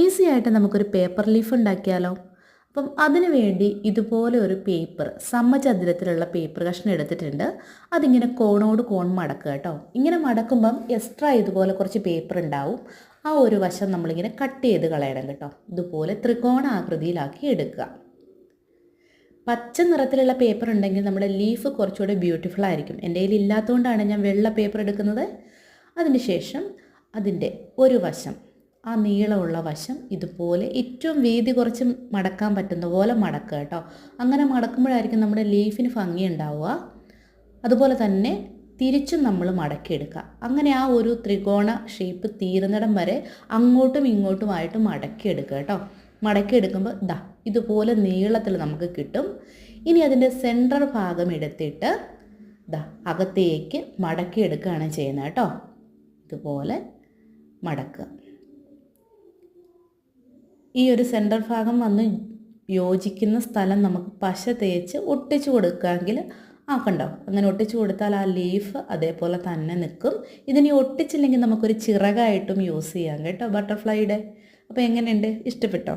Easy ആയിട്ട് നമുക്കൊരു paper leaf ഉണ്ടാക്കിയാലോ? അപ്പം അതിനു വേണ്ടി ഇതുപോലെ ഒരു പേപ്പർ, സമചതുരത്തിലുള്ള പേപ്പർ കഷ്ണം എടുത്തിട്ടുണ്ട്. അതിങ്ങനെ കോണോട് കോൺ മടക്കുക കേട്ടോ. ഇങ്ങനെ മടക്കുമ്പം എക്സ്ട്രാ ഇതുപോലെ കുറച്ച് പേപ്പർ ഉണ്ടാവും. ആ ഒരു വശം നമ്മളിങ്ങനെ കട്ട് ചെയ്ത് കളയണം കേട്ടോ. ഇതുപോലെ ത്രികോണാകൃതിയിലാക്കി എടുക്കുക. പച്ച നിറത്തിലുള്ള പേപ്പർ ഉണ്ടെങ്കിൽ നമ്മുടെ ലീഫ് കുറച്ചുകൂടെ ബ്യൂട്ടിഫുൾ ആയിരിക്കും. എൻ്റെ കയ്യിൽ ഇല്ലാത്തതുകൊണ്ടാണ് ഞാൻ വെള്ള പേപ്പർ എടുക്കുന്നത്. അതിനുശേഷം അതിൻ്റെ ഒരു വശം, ആ നീളമുള്ള വശം ഇതുപോലെ ഏറ്റവും വീതി കുറച്ച് മടക്കാൻ പറ്റുന്ന പോലെ മടക്കുക കേട്ടോ. അങ്ങനെ മടക്കുമ്പോഴായിരിക്കും നമ്മുടെ ലീഫിന് ഭംഗി ഉണ്ടാവുക. അതുപോലെ തന്നെ തിരിച്ചും നമ്മൾ മടക്കിയെടുക്കുക. അങ്ങനെ ആ ഒരു ത്രികോണ ഷേപ്പ് തീരുന്നിടം വരെ അങ്ങോട്ടും ഇങ്ങോട്ടുമായിട്ട് മടക്കിയെടുക്കുക കേട്ടോ. മടക്കിയെടുക്കുമ്പോൾ ഇതുപോലെ നീളത്തിൽ നമുക്ക് കിട്ടും. ഇനി അതിൻ്റെ സെൻട്രൽ ഭാഗം എടുത്തിട്ട് അകത്തേക്ക് മടക്കിയെടുക്കുകയാണ് ചെയ്യുന്നത് കേട്ടോ. ഇതുപോലെ മടക്കുക. ഈ ഒരു സെൻട്രൽ ഭാഗം വന്ന് യോജിക്കുന്ന സ്ഥലം നമുക്ക് പശ തേച്ച് ഒട്ടിച്ചു കൊടുക്കാമെങ്കിൽ കണ്ടോ, അങ്ങനെ ഒട്ടിച്ചു കൊടുത്താൽ ആ ലീഫ് അതേപോലെ തന്നെ നിൽക്കും. ഇതിനി ഒട്ടിച്ചില്ലെങ്കിൽ നമുക്കൊരു ചിറകായിട്ടും യൂസ് ചെയ്യാം കേട്ടോ, ബട്ടർഫ്ലൈയുടെ. അപ്പോൾ എങ്ങനെയുണ്ട്? ഇഷ്ടപ്പെട്ടോ?